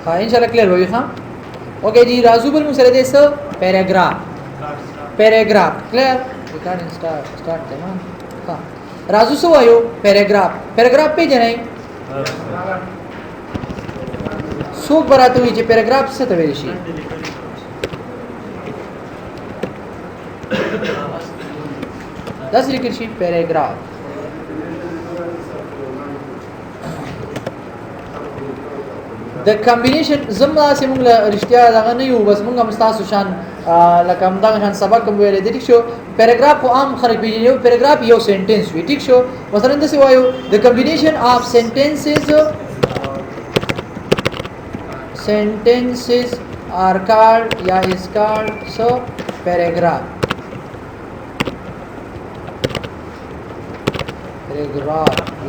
हाँ इंशाल्लाह क्लियर होगी हाँ ओके जी राजू बल मुसरदे स पैराग्राफ क्लियर रिकॉर्डिंग स्टार्ट तमाम हाँ राजू सो आयो पैराग्राफ पे जनाई सूक बरात हुई जे पैराग्राफ से तवेशी दस लिखित शी पैराग्राफ द कॉम्बिनेशन जमना से मुंगला रिश्तिया दागा नहीं हो बस मुंगा मस्तासु शान लकम दागा शान सबक कम वेले ठीक शो पैराग्राफ को आम खरक भी यो पैराग्राफ यो सेंटेंस हुई ठीक शो मसलन दसे वायो the combination of sentences are called या is called so paragraph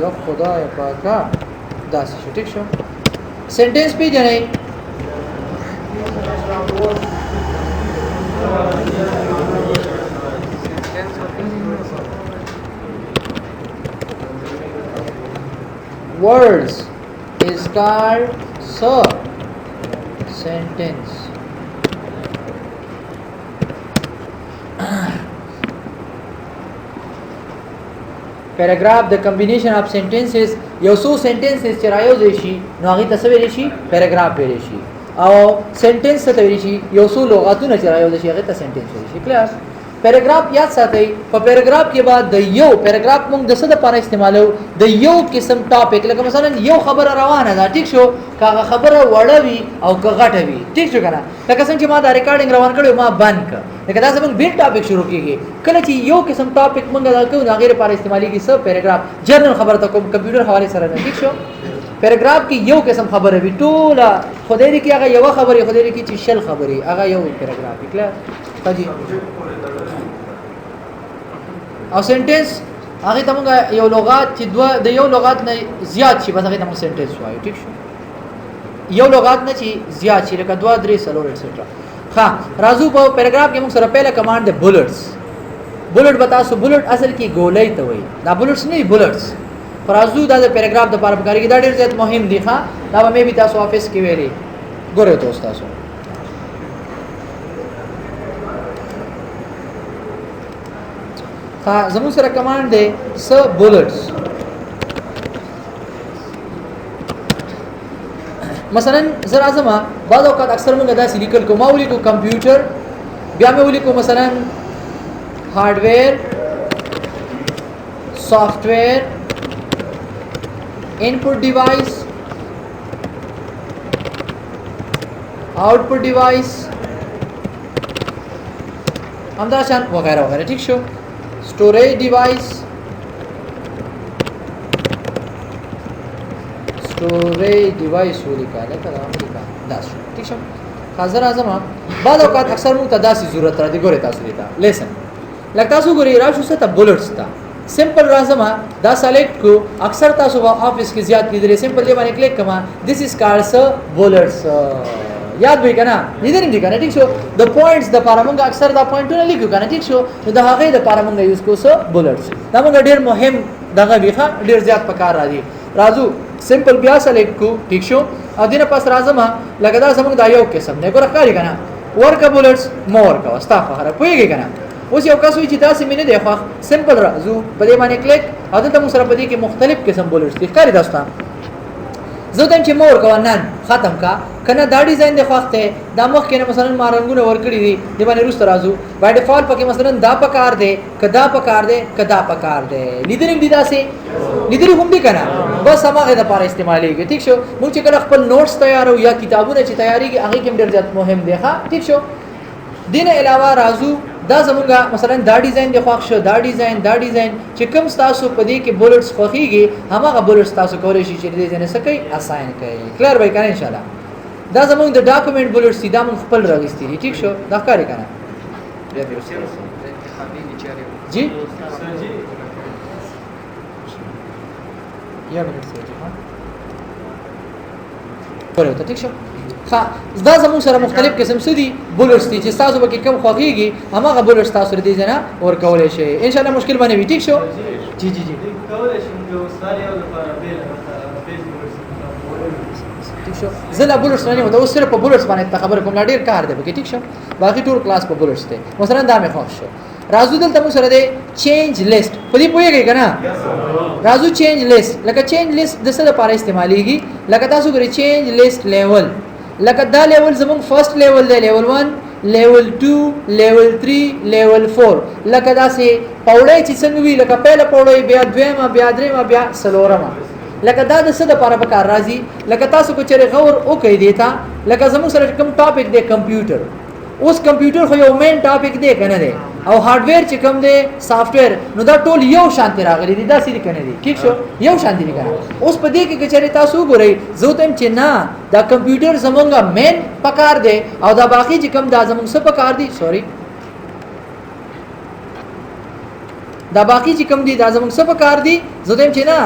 यो खुदा या पाका दास शो ठीक शो सेंटेंस पे जने words is called so sentence paragraph the combination of sentences यो सो सेंटेंसेस चरायो देशी नोगी तस्वीरेशी पैराग्राफ वेरेशी और सेंटेंस तवेरेशी यो सो लुगातुन चरायो देशी अगे त सेंटेंस वेरेशी क्लियर पैराग्राफ याद साथई पर पैराग्राफ के बाद द यो पैराग्राफ मुंग दसद पर इस्तेमाल हो द यो किस्म टॉपिक लगा मसलन यो खबर रवाना है ठीक शो का खबर वड़वी और कगटवी ठीक शो कना लगा संग मा द रिकॉर्डिंग रवान कड़ो मा बन का लेकिन दास मुंग बिल टॉपिक शुरू कीगे कल ची यो किस्म टॉपिक मुंग दा को नागेर पर इस्तेमाली की सब पैराग्राफ जनरल खबर तक कंप्यूटर हवाले सर ठीक शो पैराग्राफ की यो किस्म खबर है टोला खुदेरी की अगर यो खबर है खुदेरी की चीशल खबर है अगर यो पैराग्राफ क्लियर जी और सेंटेंस आगे तमंगा यो लुगात ची दो द यो लुगात ने ज्यादा ची बस आगे तमंग सेंटेंस हुआ ठीक शो यो लुगात ने ची ज्यादा ची लेका दो द्रे सलोर एटसेट्रा हां राजू पर पैराग्राफ के मुंग सर पहला कमांड दे बुलेट बता सो बुलेट असल की गोलाई तो वही ना बुलेट्स नहीं बुलेट्स राजू दा पैराग्राफ द पार बकारी की दा ढेर ज्यादा मुहिम दिखा दा मैं भी तासो ऑफिस की वेरी गोरे दोस्त तासो हाँ जमून सर कमांड दे स बुलेट्स मसलन जरा जमा बाद औकात अक्सर मुंगा दा सिलिकल को माउली को कंप्यूटर ब्या में उली को मसलन hardware software input device output device हमदाशान वगैरह वगैरह ठीक शो स्टोरेज डिवाइस वो लिखा है दास ठीक है हाजर आजम बाद औकात अक्सर मुंग तदासी जरूरत रहा दिगोरे तासु लेता लेसन लगता सु गोरी राशु से तब बुलेट्स था सिंपल राजमा दा सेलेक्ट को अक्सर तासु ऑफिस की ज्यादा की दरे सिंपल जे माने क्लिक कमा दिस इज कॉल्ड स बुलेट्स याद भी करना इधर नहीं दिखाना ठीक शो द पॉइंट्स द पारामंगा अक्सर द पॉइंट ने लिखो करना ठीक शो द हागे द पारामंगा यूज को स बुलेट्स तमंगा ढेर मुहिम दगा बिखा ढेर ज्यादा पकार राजी राजू सिंपल बिया सेलेक्ट को ठीक शो अदिन पास राजमा लगदा समंग दायो के सामने को रखा करना वर्क बुलेट्स मोर का स्टाफ हर कोई करना उस यो कसुई चिता से मैंने देखा सिंपल राजू बदे माने क्लिक अदल तम सरपदी के मुख्तलिफ किस्म बुलेट्स दिखा दोस्ता زودن چې مور کوانن ختم کا کنه دا ډیزاین د خوخته دا مخ کې مثلا مارنګونه ورکړي دي د باندې روس ترازو بای ډیفالت پکې مثلا دا پکار دی کدا پکار دی لیدرینګ دي داسې لیدرینګ هم دي کنه بس هغه د لپاره استعمالېږي ٹھیک شو موږ چې کله خپل نوټس تیارو یا کتابونه چې تیاریږي هغه کې ډېر زیات مهم دی ښا ٹھیک شو دین علاوه رازو دا زمونږه مثلا دا ډیزاین د خوښ شو دا ډیزاین چې کوم تاسو په دې کې بولټس خوخيږي هغه بولټس تاسو کولای شئ چې دې ځنه سکي اساین کړئ کلیر وای کنه ان شاء الله دا زمونږ د ډاکومېنټ بولټس سیدا مون خپل راغستې دي ٹھیک شو دا کاری کنه جی یا منټ سره ها پرې ته ٹھیک شو ها دا زموږ سره مختلف قسم سدي بولرز دي چې تاسو به کوم خوخيږي هغه بولرز تاسو دې ځنه ور کولای شي ان شاء الله مشکل باندې وي ٹھیک شو جی کولای شي چې ساري او لپاره بیل ټھیک شو شو زله بولټس نه مو اوس صرف په بولټس باندې خبر کوم لا ډیر کار دی ټیک شو باقي ټول کلاس په بولټس دی مثلا دا مې خوښ شو راځو دلته مو سره دی چینج لیست په دې پوهیږئ کنه راځو چینج لیست لکه چینج لیست د څه لپاره استعماليږي لکه تاسو ګورئ چینج لیست لیول لکه دا لیول زموږ فرست لیول دی لیول 1 لیول 2 لیول 3 لیول 4 لکه دا سي پوړې چې څنګه وی لکه پهله پوړې بیا دویمه بیا دریمه بیا څلورمه لکه دا د څه لپاره به کار راځي لکه تاسو کو چیرې غور او کوي دیتا لکه زموږ سره کوم ټاپک دی کمپیوټر اوس کمپیوټر خو یو مین ټاپک دی کنه دی او هارډویر چې کوم دی سافټویر نو دا ټول یو شانتي راغلي دي دا سړي کنه دي ٹھیک شو یو شانتي دي کنه اوس په دې کې چې تاسو ګورئ زه تم چې نه دا کمپیوټر زمونږه مین پکار دی او دا باقي چې کوم دا زمونږ څه پکار دي سوري دا باقي چې کوم دي دا زمونږ څه پکار دي زه تم چې نه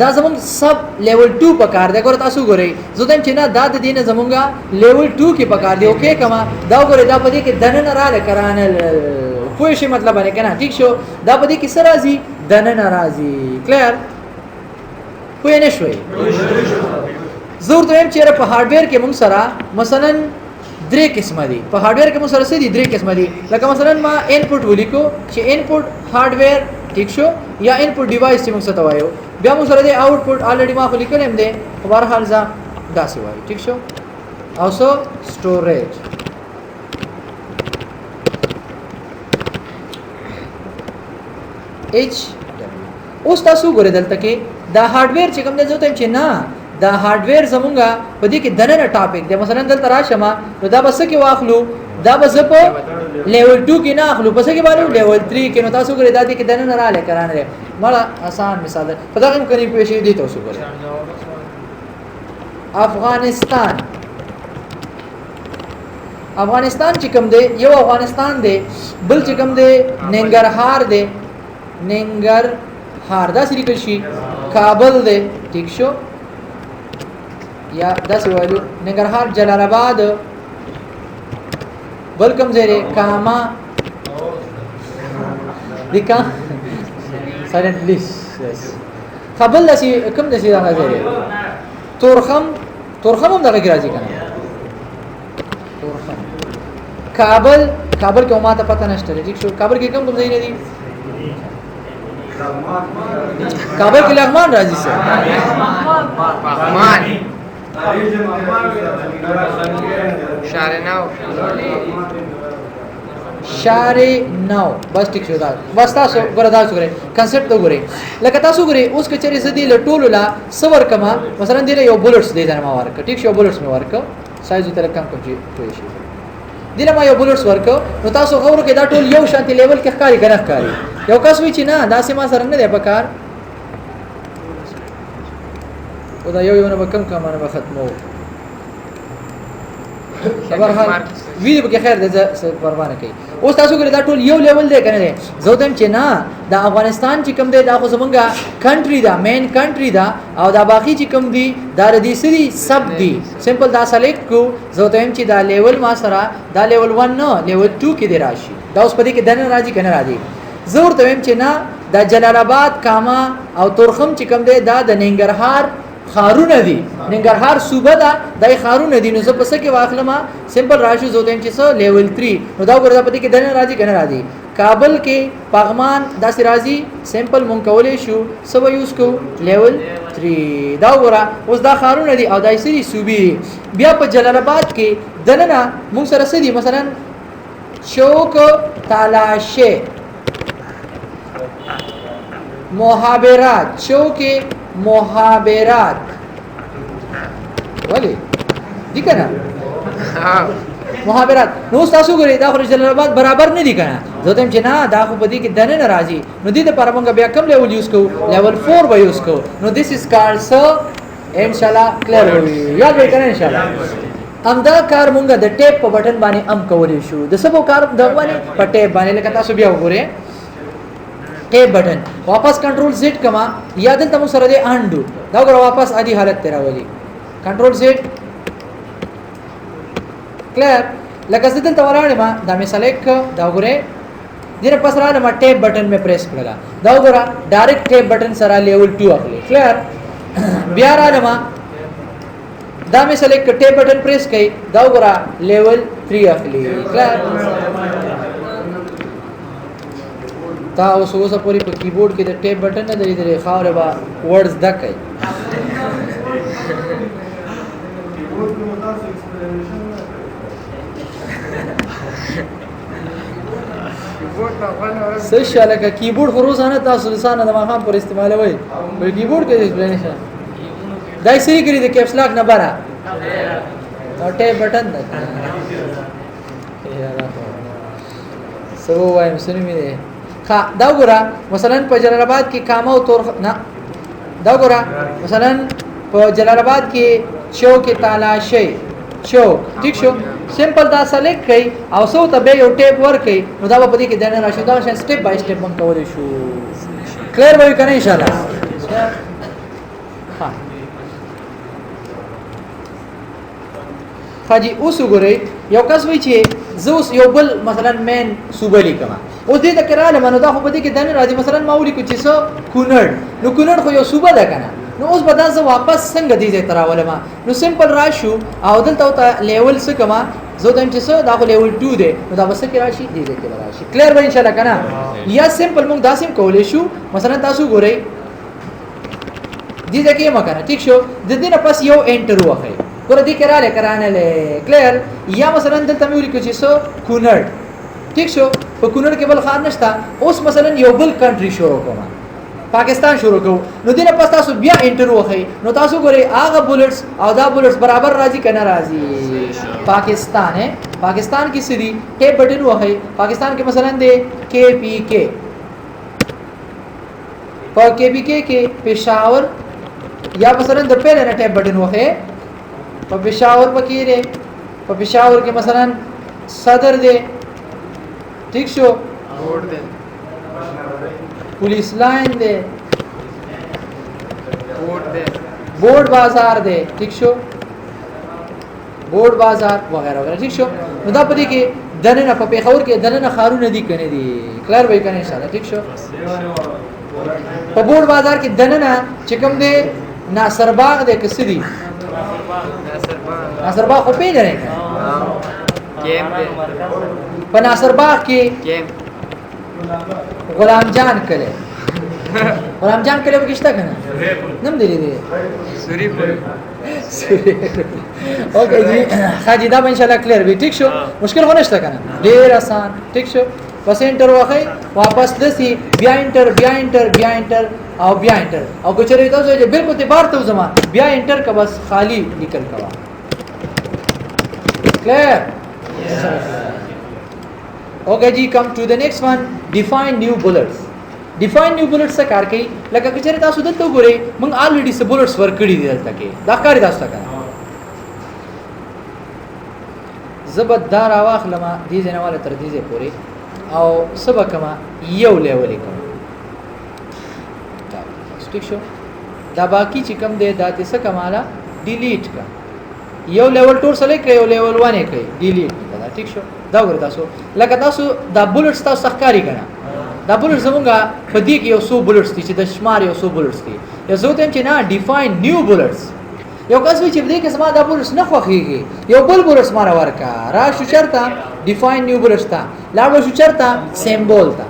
دا زمونږ سب لیول 2 پکار دی ګور تاسو ګورئ زه تم چې نه دا د دینه زمونږه لیول 2 کې پکار دی اوکې کما دا ګورئ دا په دې کې دنه رااله کرانه پوه شي مطلب باندې کنه ٹھیک شو دا په دې کې سره راځي دنه ناراضي کلیر پوه نه شوي زور ته هم چیرې په هارډویر کې موږ سره مثلا درې قسمه دي په هارډویر کې موږ سره څه دي درې قسمه دي لکه مثلا ما انپوټ ولیکو چې انپوټ هارډویر ٹھیک شو یا انپوټ ډیوایس چې موږ څه وایو بیا موږ سره دی آوټپوټ الریډي ما خو لیکل هم دي په هر حال ځا داسې وایي ٹھیک شو او سو سټوریج اچ اوس تاسو ګورئ دلته کې دا هارډویر چې کوم دی ځوته چې نه دا هارډویر زمونږه په دې کې دنه ټاپک دی مثلا دلته راشم نو دا بس کې واخلو دا بس په لیول 2 کې نه اخلو بس کې باندې لیول 3 کې نو تاسو ګورئ دا دې کې دنه نه رااله کرانه مړه آسان مثال ده په دا کوم کني پېښې دي تاسو ګورئ افغانستان چې کوم دی یو افغانستان دی بل چې کوم دی ننګرهار دی ننګرهار دا سری کشي کابل دی ٹھیک شو یا دا سی وایو ننګرهار جلال آباد بل کوم ځای کاما دیکا سایلنت پلیز کابل دا سی کوم دا سی دا ځای تورخم هم دغه راځي کنه کابل کې ماته پته نشته ٹھیک شو کابل کې کوم ځای نه دي کابل کې لغمان راځي سر لغمان شهر نو بس ټیک شو دا بس تاسو ګوردا څو غره کنسپټ وګورئ لکه تاسو ګورئ اوس کچري زدي لټول لا سور کما مثلا دی یو بولټس دی نه ما ورک ټیک شو بولټس می ورک سایز تر کم کوم شي شي دله ما یو بولټس ورک نو تاسو غوړو کې دا ټول یو شانتي لیول کې ښکاری کنه ښکاری یو کس وی چې نه دا سه ما سره نه دی پکار او دا یو نه کم کم نه ختمو خبر حال ویډیو کې خیر دې څه پروا نه کوي اوس تاسو ګورئ دا ټول یو لیول دی کنه زه دم چې نه دا افغانستان چې کوم دی دا خو زمونږه کنټری دا مین کنټری دا او دا باقي چې کوم دی دا ردی سری سب دی سمپل دا سلیکټ کو زه دم چې دا لیول ما سره دا لیول 1 نه لیول 2 کې دی راشي دا اوس په دې کې دنه راځي کنه راځي زور ته هم چې نه دا جلال آباد کاما او تورخم چې کوم دی دا د ننګرهار خارونه دي ننګرهار صوبه ده دای خارونه دي نو زه پس کې واخلم سمپل راشي زودم چې سو لیول 3 نو دا ګوردا پدې کې دنه راځي کنه راځي کابل کې پغمان دا سي راځي سمپل مونږ کولې شو سو یوز کو لیول 3 دا ګورا اوس دا خارونه دي او دای سری صوبې بیا په جلال آباد کې دنه مونږ سره سدي مثلا شوک تلاشه محابرات شوک محابرات ولی دي کنه محابرات نو تاسو ګورئ دا خو جلال آباد برابر نه دي کنه زه ته چې نه دا خو بدی کې دنه ناراضي نو دې ته پرمنګ بیا کم لیول یوز کو لیول 4 به یوز کو نو دیس از کارډ سو ان شاء الله کلیر وي یاد وکړئ ان شاء الله ام دا کار مونږه د ټیپ په بٹن باندې ام کولې شو د سبو کار د باندې په ټیپ باندې لکه تاسو بیا وګورئ ټیپ بٹن واپس کنټرول زد کما یا دلته مو سره دی انډو دا ګور واپس ادي حالت تیرا ولي کنټرول زد کلیر لکه زدل ته ولاړم دا می سلیکټ دا ګوره دغه پس را ما ټیپ بٹن می پریس کړل دا ګوره ډایرکټ ټیپ بٹن سره لیول 2 اخلي کلیر بیا را ما دا مې سلیکټ ټیپ بٹن پریس کړئ دا وګوره لیول 3 اخلي کلیر تا اوس پوری په کیبورډ کې د ټیپ بٹن نه درې خاورې با ورډز دکې سشاله کا کیبورډ خو روزانه تاسو لسانه د ماخام پر استعمالوي بل کیبورډ کې ایکسپلینیشن دای سری کړی د کیپس لاک نه بارا او ټیپ بٹن ده یاره سو وایم سنمي ده دا وګوره مثلا په جلال آباد کې کامه او تور نه دا وګوره مثلا په جلال آباد کې چوک تالاشي چوک ٹھیک شو سمپل دا سلیکټ کړئ او سو ته به یو ټیپ ور کړئ نو دا په دې کې دنه راشي دا شان سټپ بای سټپ مونږ کولای شو کلیر به کنه ان شاء الله ها فاجي اوس وګورئ یو کس وی چې زوس یو بل مثلا مین صوبه لیکما اوس دې تکراله منو دا خو په دې کې دنه راځي مثلا ما ولیکو چې سو کونړ نو کونړ خو یو صوبه ده کنه نو اوس به دا زه واپس څنګه دې ځای ته راولم نو سمپل راشو او دلته لیول څه کما زه دم چې څه دا خو لیول 2 دی نو دا بس کې راشي دې ځای کې راشي کلیر به ان شاء الله کنه یا سمپل موږ داسیم کولای شو مثلا تاسو ګورئ دې ځای کې مکنه ٹھیک شو د دې نه پس یو انټر وخی ګور دې کراله کرانه له کلیر یا مثلا دلته مې ولیکو چې سو کونړ ٹھیک شو په کونړ کې بل خان نشتا اوس مثلا یو بل کنټری شروع کوم پاکستان شروع کو نو دینه پس تاسو بیا انټر وخی نو تاسو ګورئ هغه بولټس او دا بولټس برابر راځي کنه راځي پاکستان ہے پاکستان کی سری ټیپ بٹن وخی پاکستان کې مثلا دی کے پی کے په کے پی کے کې پېښور یا مثلا د پهل نه ټیپ بٹن وخی په پېښور پکې دی په پېښور کې مثلا صدر دی ٹھیک شو पुलिस लाइन दे बोर्ड बाजार दे ठीक शो बोर्ड बाजार वगैरह वगैरह ठीक शो नو دا پدې کې دنه په پیښور کې دنه خارونه دي کنه دي کلیر وای کنه ان شاء الله ٹھیک شو په بورډ بازار کې دنه چې کوم دي ناصر باغ دې کسدي ناصر باغ خو پیژنې کېم دې په ناصر باغ کې کېم غلام جان کله غلام جان کله وګشتا کنه نم دی دی سوري اوکے جی حاجی دا ان شاء الله کلیر وی ٹھیک شو مشکل هو نشته کنه ډیر آسان ٹھیک شو پس انټر واخی واپس دسی بیا انټر بیا انټر بیا انټر او بیا انټر او کچری تاسو چې بالکل ته بار ته زما بیا انټر کا بس خالی نکل کوا کلیر Okay ji, come to the next one. Define new bullets. Define new bullets څه کار کوي لکه کچره تاسو دلته وګورئ موږ already څه bullets ورکړي دي دلته کې دا کاری تاسو ته زبردار واخلم دې ځنواله تر دې ځې پورې او سبکما یو لیول کوم دا ټیک شو دا باقی چې کوم دی دا څه کماله ډیلیټ کا یو لیول ټول سلیکټ کړئ یو لیول 1 کړئ ډیلیټ دا ټیک شو دا ور تاسو لکه تاسو دا بولټس تاسو ښکاری کنه دا بولټس زمونږه په دې کې یو څو بولټس دي چې د شمار یو څو بولټس دي یو څو تم چې نه ډیفاین نیو بولټس یو کس وی چې دې کې سما دا بولټس نه خوخيږي یو بل بولټس مارا ورکا را شو چرته ډیفاین نیو بولټس تا لا شو چرته سمبول تا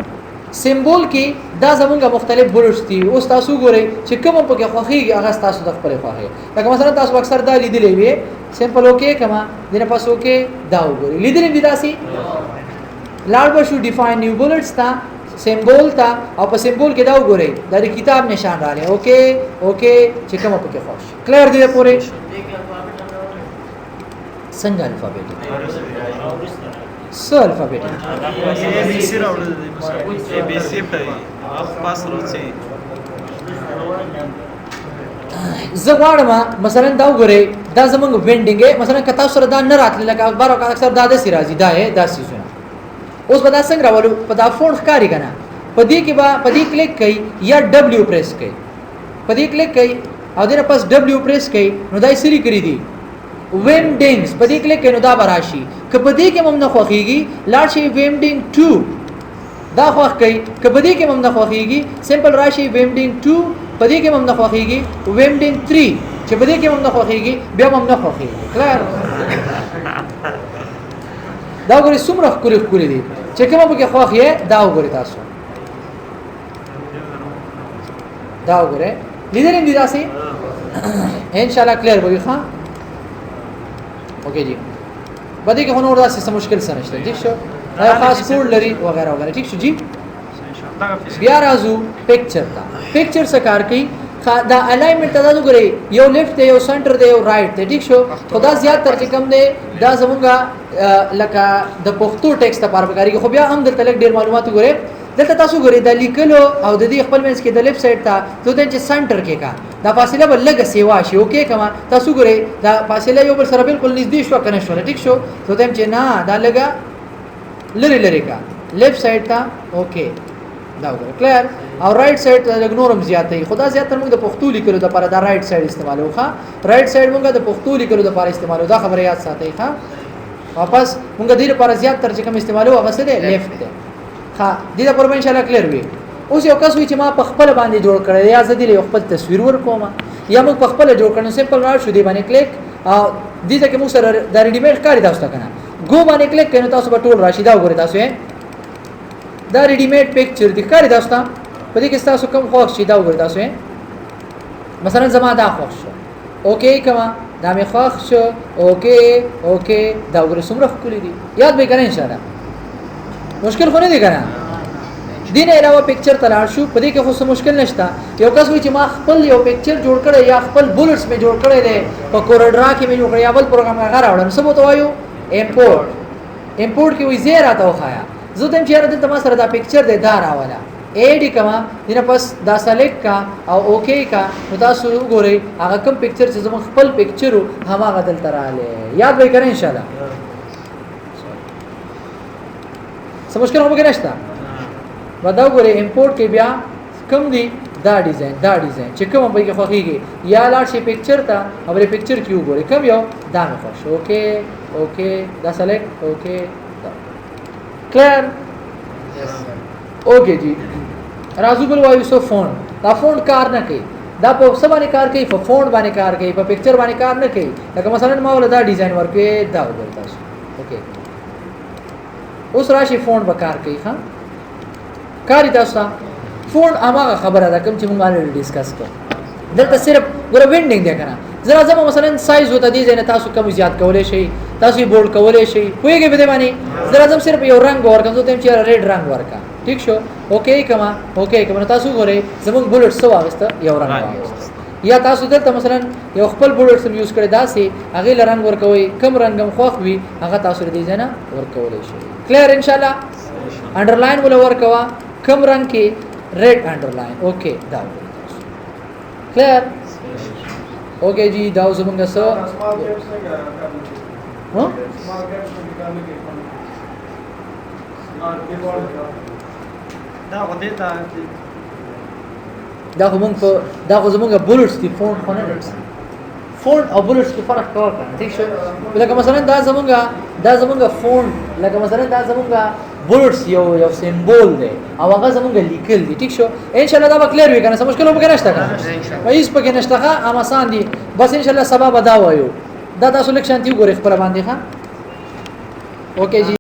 سمبول کې دا زمونږه مختلف بولټس دي اوس تاسو ګورئ چې کوم په کې خوخيږي هغه تاسو د خپل خوخي لکه مثلا تاسو اکثر دا لیدلې وي سمپل اوکے کما دنه پاس اوکے دا وګورئ لیدلې دي داسي لاړ به شو ډیفاین نیو بولټس تا سمبول تا او په سمبول کې دا وګورئ دا د کتاب نشان راغلی اوکے اوکے چې کوم په کې خوش کلیر دي پوره څنګه الفابet سو الفابet ABC راوړل دي ABC په پاس راځي زغواړم مثلا دا وګورئ دا زمونږ وینډینګ مثلا کتا سره دا نه راتل لکه اخبار او اکثر دا د سی راځي دا ہے دا سيزونه اوس په دا څنګه راولو په دا فون ښکاری کنه په دې کې با په دې کلیک کړئ یا W پریس کړئ په دې کلیک کړئ او دغه پس W پریس کړئ نو دای سری کړی دي وینډینګز په دې کلیک کړئ نو دا براشي که په دې کې مم نه خوخيږي لاړ شي وینډینګ 2 دا خوخ کړئ که په دې کې مم نه خوخيږي سمپل راشي وینډینګ 2 په دې کې مم نه خوخيږي وینډینګ 3 چې په دې کې هم نه خوښيږي بیا هم نه خوښيږي کلر دا ګوري څومره خوري دي چې کومه به کې خوښ یې دا وګوري تاسو دا وګورئ لیدلې دي تاسو ان شاء الله کلیر به ښه اوکے جی بده کې هنور داسې څه مشکل سره نشته ٹھیک شو دا خاص کوډ لري وغیرہ وغیرہ ٹھیک شو جی بیا راځو پکچر ته پکچر څه کار کوي دا الاینمنت دا وګورئ یو لیفت دی یو سنټر دی یو رائټ دی ٹھیک شو خدا زیات تر کم دی دا زمونږه لکه د پښتو ټیکسټ لپاره کاری خو بیا هم دلته لږ ډیر معلومات وګورئ دلته تاسو ګورئ د لیکلو او د دې خپل منځ کې د لیفت سایډ ته ته چې سنټر کې کا دا فاصله بل لګه سیوا شي اوکې کما تاسو ګورئ دا فاصله یو بل سره بالکل نږدې شو کنه شو ټیک شو ته چې نه دا لګه لری کا لیفت سایډ ته اوکې دا وګورئ کلیر او رائټ سایډ ته اګنورم زیاتې خدا زیات تر موږ د پښتو لیکلو د لپاره دا رائټ سایډ استعمالو ښه رائټ سایډ موږ د پښتو لیکلو د لپاره استعمالو دا خبره یاد ساتئ ښه واپس موږ د دې لپاره زیات تر چې کوم استعمالو هغه څه دی لیفت دی ها دې د پرمن ان شاء الله کلیر وي اوس یو کس وي چې ما په خپل باندې جوړ کړی یا زه دې یو خپل تصویر ورکوم یا موږ په خپل جوړ کړو سمپل راځو شو دې باندې کلیک او دې ته موږ سره د ریډیمیډ کاری تاسو ته کنه ګو باندې کلیک کینو تاسو په ټول راشي دا وګورئ تاسو دا ریډیمیډ پکچر د کاری تاسو ته په دې کې تاسو کوم خوښ شي دا وګورئ تاسو مثلا زما دا خوښ شو اوکې کما دا مې خوښ شو اوکې دا وګورئ څومره ښکلي دي یاد به کړئ ان شاء الله مشکل خو نه دی کنه دین علاوه پکچر تلاړ شو په دې کې خو څه مشکل نشته یو کس وی چې ما خپل یو پکچر جوړ کړی یا خپل بولټس می جوړ کړی دی په کورډرا کې می جوړ کړی یا بل پروګرام هغه راوړم څه بوته وایو امپورټ کې وی زیرا ته وخایا زه تم چې راته ما سره دا پکچر دی دا راواله ایډ کما دینه پس دا سلیکټ کا او اوکې کا نو تاسو وګورئ هغه کوم پکچر چې زموږ خپل پکچرو هغه دلته رااله یاد به کړئ ان شاء الله څه مشکل هم نشته ودا وګورئ امپورټ کې بیا کوم دی دا ډیزاین چې کوم به کې خوښیږي یا لاړ شي پکچر ته او له پکچر کې وګورئ کوم یو دا مې خوښ اوکې دا سلیکټ اوکې کلیر اوکې جی راځو بل وایو سو فون دا فون کار نه کوي دا په څه باندې کار کوي په فون باندې کار کوي په پکچر باندې کار نه کوي لکه مثلا ما ولدا ډیزاین ورکې دا وګورئ تاسو اوکې اوس راشي فون به کار کوي ها کاری تاسو فون هغه خبره ده کوم چې موږ باندې ډیسکس کوو دلته صرف ګوره وینډینګ دی کنه زرا زما مثلا سایز وته دي ځنه تاسو کوم زیات کولای شي تاسو بولډ کولای شي کویږي به باندې زرا زم صرف یو رنگ ورکوم ته چې ریډ رنگ ورکا ٹھیک شو اوکې کما تاسو ګوره زموږ بولډ سو واغسته یو رنگ واغسته یا تاسو دلته مثلا یو خپل بولډ سم یوز کړی داسې هغه لرنګ ورکوي کم رنگم خوښ وي هغه تاسو دې ځنه ورکولای شي کلیر ان شاء الله انډرلاین ولا ورکوا کم رنگ کې ریډ انډرلاین اوکې دا کلیر اوکې جی دا زمونږ سره ها دا زمونږ بولټس دی فون خو نه فون او بولټس کې فرق کار کوي ٹھیک شو لکه مثلا دا زمونږ فون لکه مثلا دا زمونږ بولټس یو سمبول دی او هغه زمونږ لیکل دی ټیک شو ان شاء الله دا به کلیر وي کنه څه مشکل هم نشته کنه هیڅ پکې نشته ښه ام آسان دي بس ان شاء الله سبب دا وایو دا تاسو لیک شانتي وګورئ خپل باندې ښه اوکې جی